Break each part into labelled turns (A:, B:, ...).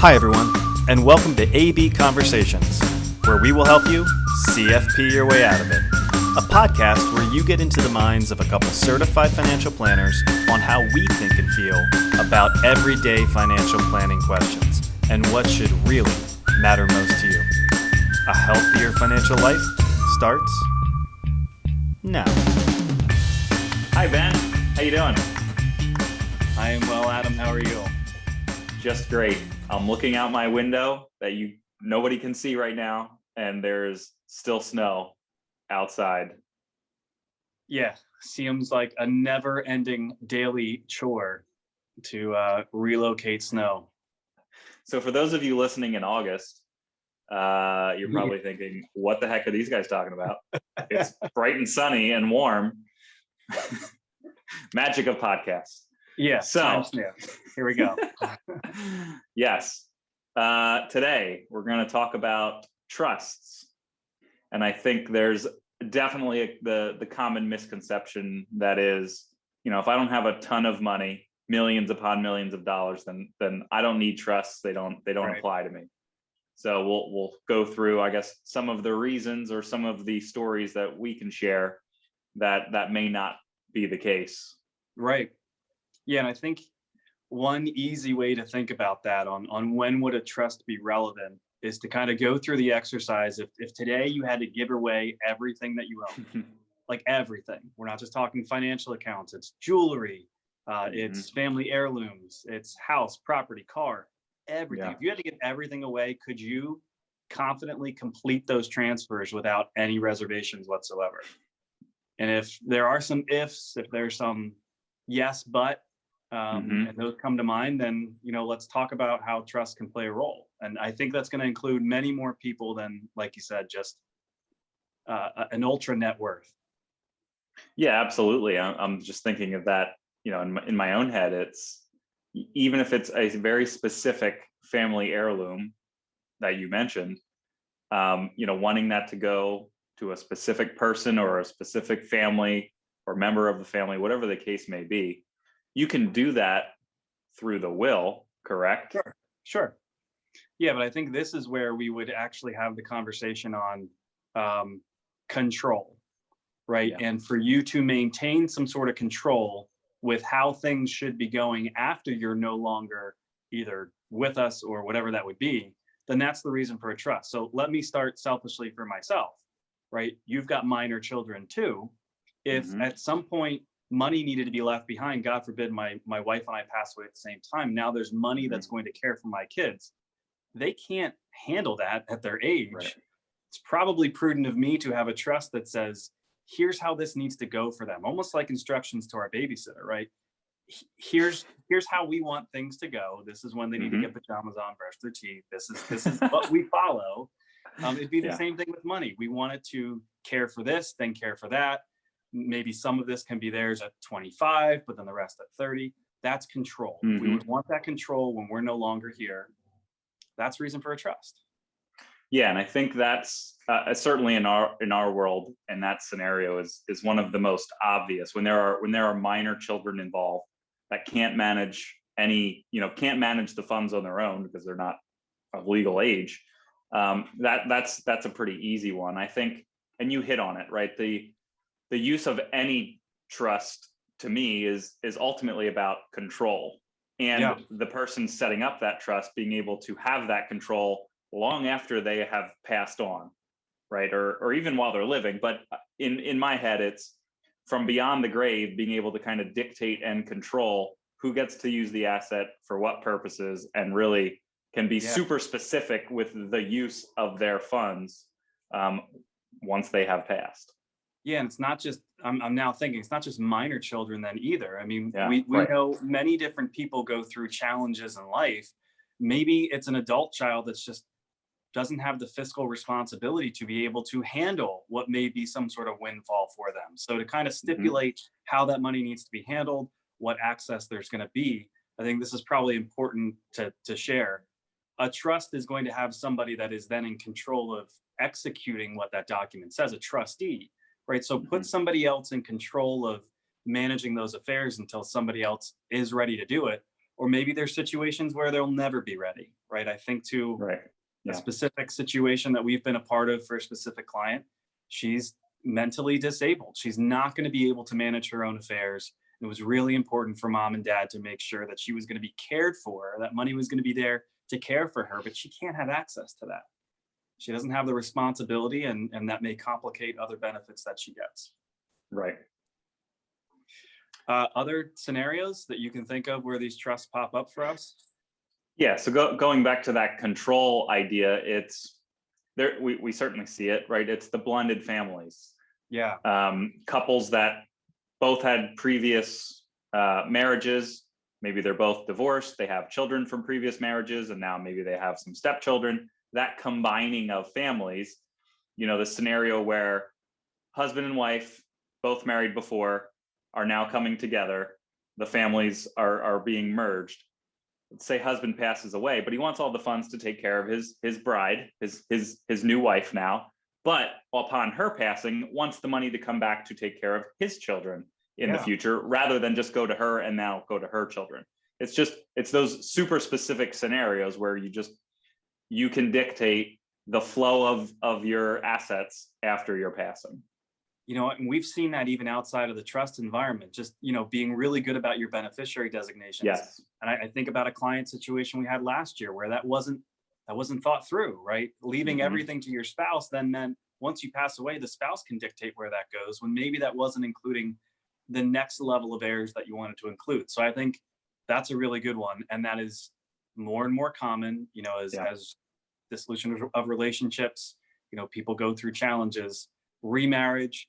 A: Hi, everyone, and welcome to AB Conversations, where we will help you CFP your way out of it. A podcast where you get into the minds of a couple certified financial planners on how we think and feel about everyday financial planning questions and what should really matter most to you. A healthier financial life starts now.
B: Hi, Ben. How you doing?
A: I am well, Adam. How are you?
B: Just great. I'm looking out my window that nobody can see right now, and there's still snow outside.
C: Yeah, seems like a never-ending daily chore to relocate snow.
B: So for those of you listening in August, you're probably thinking, what the heck are these guys talking about? It's bright and sunny and warm. Magic of podcasts.
C: Yeah,
B: So
C: here we go.
B: Yes. Today we're going to talk about trusts. And I think there's definitely the common misconception that is, if I don't have a ton of money, millions upon millions of dollars, then I don't need trusts. They don't
C: Right.
B: apply to me. So we'll go through, I guess, some of the reasons or some of the stories that we can share that may not be the case.
C: Right. Yeah, and I think one easy way to think about that on when would a trust be relevant is to kind of go through the exercise. If today you had to give away everything that you own, like everything, we're not just talking financial accounts, it's jewelry, it's family heirlooms, it's house, property, car, everything.
B: Yeah.
C: If you had to give everything away, could you confidently complete those transfers without any reservations whatsoever? And if there are some ifs, if there's some yes, but, and those come to mind, then, let's talk about how trust can play a role. And I think that's going to include many more people than, like you said, just an ultra net worth.
B: Yeah, absolutely. I'm just thinking of that, in my own head. It's even if it's a very specific family heirloom that you mentioned, wanting that to go to a specific person or a specific family or member of the family, whatever the case may be, you can do that through the will, correct?
C: Sure. Yeah, but I think this is where we would actually have the conversation on control, right?
B: Yeah.
C: And for you to maintain some sort of control with how things should be going after you're no longer either with us or whatever that would be, then that's the reason for a trust. So let me start selfishly for myself, right? You've got minor children too. If at some point money needed to be left behind, God forbid my wife and I pass away at the same time, now there's money that's going to care for my kids. They can't handle that at their age.
B: Right.
C: It's probably prudent of me to have a trust that says, here's how this needs to go for them. Almost like instructions to our babysitter, right? Here's how we want things to go. This is when they need to get pajamas on, brush their teeth. This is what we follow. It'd be the same thing with money. We want it to care for this, then care for that. Maybe some of this can be theirs at 25, but then the rest at 30. That's control. We would want that control when we're no longer here. That's reason for a trust.
B: Yeah, and I think that's certainly in our world, and that scenario is one of the most obvious when there are minor children involved that can't manage can't manage the funds on their own because they're not of legal age. That's a pretty easy one, I think, and you hit on it, right? The use of any trust to me is ultimately about control, and the person setting up that trust being able to have that control long after they have passed on, right? Or even while they're living. But in my head, it's from beyond the grave, being able to kind of dictate and control who gets to use the asset for what purposes, and really can be super specific with the use of their funds once they have passed.
C: Yeah, and it's not just, I'm now thinking, it's not just minor children then either. I mean, we
B: right.
C: know many different people go through challenges in life. Maybe it's an adult child that's just doesn't have the fiscal responsibility to be able to handle what may be some sort of windfall for them. So to kind of stipulate how that money needs to be handled, what access there's going to be, I think this is probably important to share. A trust is going to have somebody that is then in control of executing what that document says, a trustee, right? So put somebody else in control of managing those affairs until somebody else is ready to do it. or maybe there's situations where they'll never be ready, right? I think to
B: Right.
C: a
B: Yeah.
C: specific situation that we've been a part of for a specific client, she's mentally disabled. She's not going to be able to manage her own affairs. It was really important for mom and dad to make sure that she was going to be cared for, that money was going to be there to care for her, but she can't have access to that. She doesn't have the responsibility, and that may complicate other benefits that she gets.
B: Right.
C: Other scenarios that you can think of where these trusts pop up for us?
B: Yeah. So going back to that control idea, it's there. We certainly see it, right? It's the blended families,
C: Yeah.
B: couples that both had previous marriages. Maybe they're both divorced. They have children from previous marriages, and now maybe they have some stepchildren. That combining of families, the scenario where husband and wife, both married before, are now coming together. The families are being merged. Let's say husband passes away, but he wants all the funds to take care of his bride, his new wife now. But upon her passing, wants the money to come back to take care of his children in the future, rather than just go to her and now go to her children. It's those super specific scenarios where you can dictate the flow of your assets after your passing.
C: And we've seen that even outside of the trust environment, just, being really good about your beneficiary designations.
B: Yes.
C: And I think about a client situation we had last year where that wasn't thought through, right? Leaving everything to your spouse then meant once you pass away, the spouse can dictate where that goes, when maybe that wasn't including the next level of heirs that you wanted to include. So I think that's a really good one. And that is more and more common, as dissolution of relationships, people go through challenges, remarriage,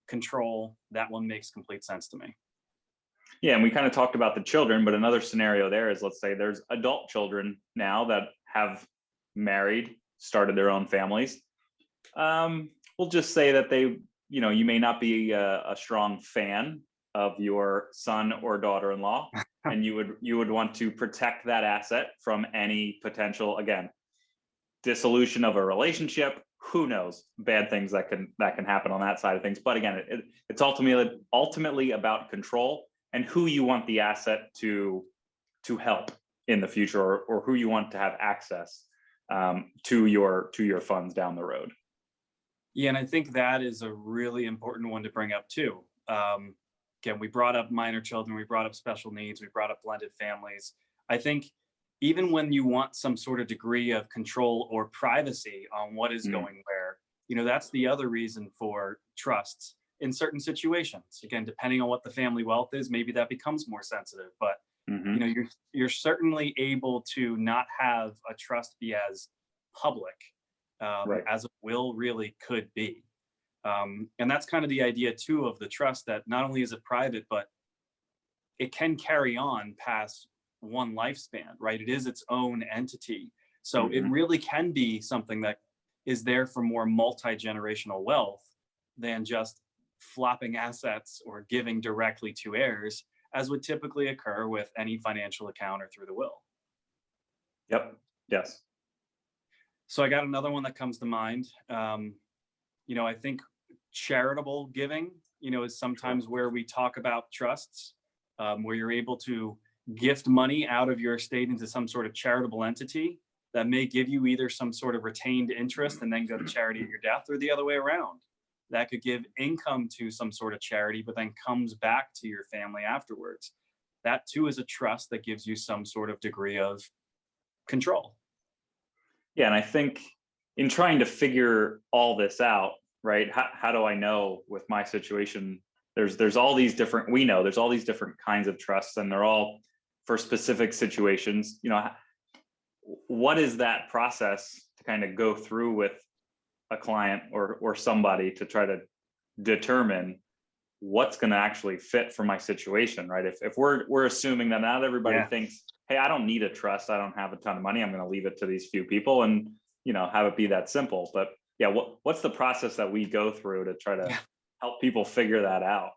C: control, that one makes complete sense to me.
B: Yeah, and we kind of talked about the children, but another scenario there is, let's say there's adult children now that have married, started their own families. We'll just say that you may not be a strong fan of your son or daughter-in-law, and you would want to protect that asset from any potential, again, dissolution of a relationship. Who knows, bad things that can happen on that side of things. But again, it's ultimately about control and who you want the asset to help in the future, or who you want to have access to your funds down the road.
C: Yeah, and I think that is a really important one to bring up too. Again, we brought up minor children, we brought up special needs, we brought up blended families. I think even when you want some sort of degree of control or privacy on what is going where, that's the other reason for trusts in certain situations. Again, depending on what the family wealth is, maybe that becomes more sensitive, but you're certainly able to not have a trust be as public as a will really could be. And that's kind of the idea too of the trust, that not only is it private, but it can carry on past one lifespan, right? It is its own entity. So it really can be something that is there for more multi-generational wealth than just flopping assets or giving directly to heirs, as would typically occur with any financial account or through the will.
B: Yep. Yes.
C: So I got another one that comes to mind. I think charitable giving, is sometimes where we talk about trusts, where you're able to gift money out of your estate into some sort of charitable entity that may give you either some sort of retained interest and then go to charity at your death, or the other way around. That could give income to some sort of charity, but then comes back to your family afterwards. That too is a trust that gives you some sort of degree of control.
B: Yeah, and I think in trying to figure all this out, right? How do I know with my situation? There's all these different kinds of trusts, and they're all for specific situations. What is that process to kind of go through with a client or somebody to try to determine what's going to actually fit for my situation, right? If we're assuming that not everybody thinks, hey, I don't need a trust, I don't have a ton of money, I'm going to leave it to these few people and have it be that simple. But yeah, what's the process that we go through to try to help people figure that out?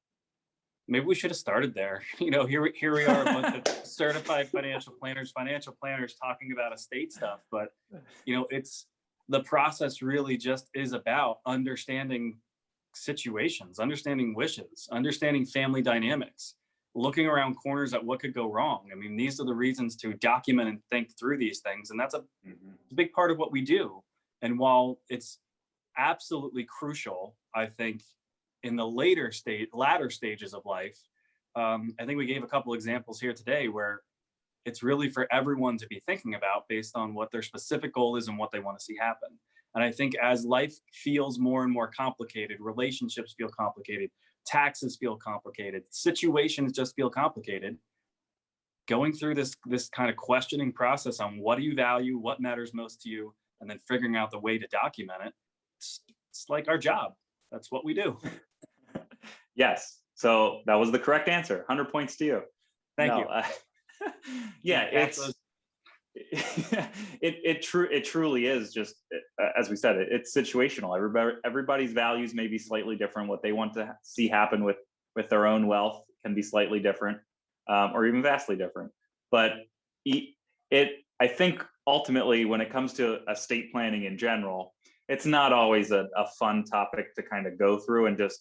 C: Maybe we should have started there. Here we are, a bunch of certified financial planners talking about estate stuff. But, it's the process really just is about understanding situations, understanding wishes, understanding family dynamics. looking around corners at what could go wrong. I mean, these are the reasons to document and think through these things. And that's a big part of what we do. And while it's absolutely crucial, I think, in the latter stages of life, I think we gave a couple examples here today where it's really for everyone to be thinking about based on what their specific goal is and what they want to see happen. And I think as life feels more and more complicated, relationships feel complicated, taxes feel complicated, situations just feel complicated, going through this kind of questioning process on what do you value, what matters most to you, and then figuring out the way to document it, it's like our job. That's what we do.
B: Yes. So that was the correct answer. 100 points to you.
C: Thank you.
B: Yeah, it truly is just, as we said, it's situational. Everybody's values may be slightly different. What they want to see happen with their own wealth can be slightly different, or even vastly different. But I think ultimately, when it comes to estate planning in general, it's not always a fun topic to kind of go through, and just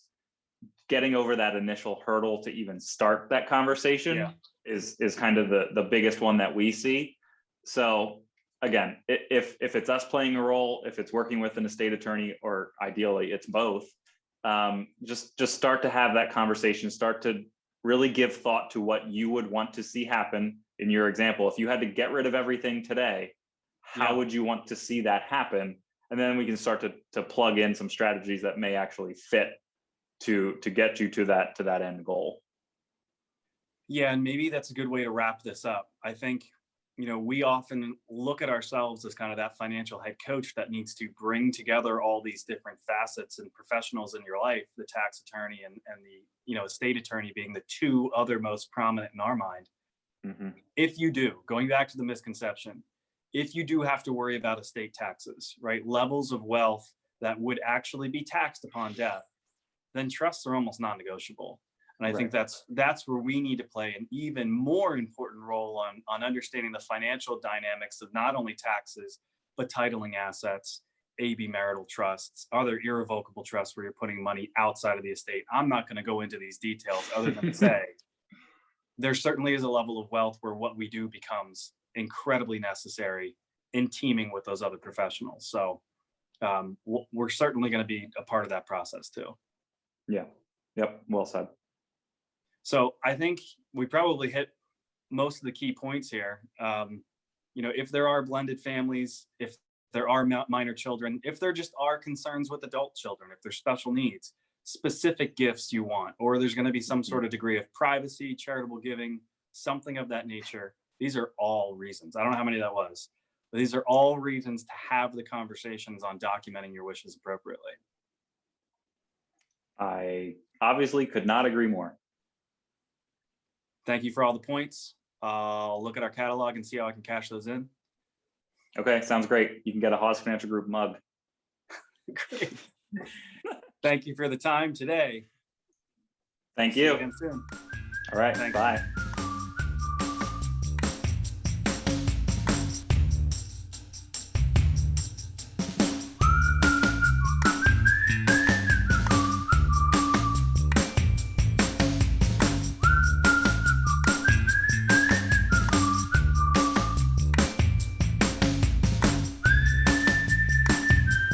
B: getting over that initial hurdle to even start that conversation is kind of the biggest one that we see. So again, if it's us playing a role, if it's working with an estate attorney, or ideally it's both, just start to have that conversation, start to really give thought to what you would want to see happen. In your example, if you had to get rid of everything today, how would you want to see that happen? And then we can start to plug in some strategies that may actually fit to get you to that end goal.
C: Yeah, and maybe that's a good way to wrap this up. I think, we often look at ourselves as kind of that financial head coach that needs to bring together all these different facets and professionals in your life, the tax attorney and the, estate attorney being the two other most prominent in our mind. Mm-hmm. If you do, going back to the misconception, if you do have to worry about estate taxes, right, levels of wealth that would actually be taxed upon death, then trusts are almost non-negotiable. And I think that's where we need to play an even more important role on understanding the financial dynamics of not only taxes, but titling assets, AB marital trusts, other irrevocable trusts where you're putting money outside of the estate. I'm not going to go into these details other than to say there certainly is a level of wealth where what we do becomes incredibly necessary in teaming with those other professionals. So we're certainly going to be a part of that process too.
B: Yeah. Yep. Well said.
C: So I think we probably hit most of the key points here. If there are blended families, if there are minor children, if there just are concerns with adult children, if there's special needs, specific gifts you want, or there's going to be some sort of degree of privacy, charitable giving, something of that nature. These are all reasons. I don't know how many that was, but these are all reasons to have the conversations on documenting your wishes appropriately.
B: I obviously could not agree more.
C: Thank you for all the points. I'll look at our catalog and see how I can cash those in.
B: Okay, sounds great. You can get a Haas Financial Group mug.
C: Great. Thank you for the time today.
B: Thank you.
C: See you again soon.
B: All right,
C: thanks.
B: Bye.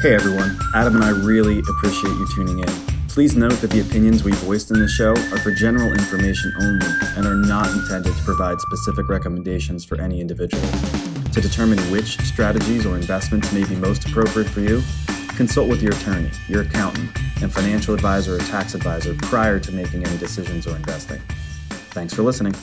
A: Hey everyone, Adam and I really appreciate you tuning in. Please note that the opinions we voiced in the show are for general information only and are not intended to provide specific recommendations for any individual. To determine which strategies or investments may be most appropriate for you, consult with your attorney, your accountant, and financial advisor or tax advisor prior to making any decisions or investing. Thanks for listening.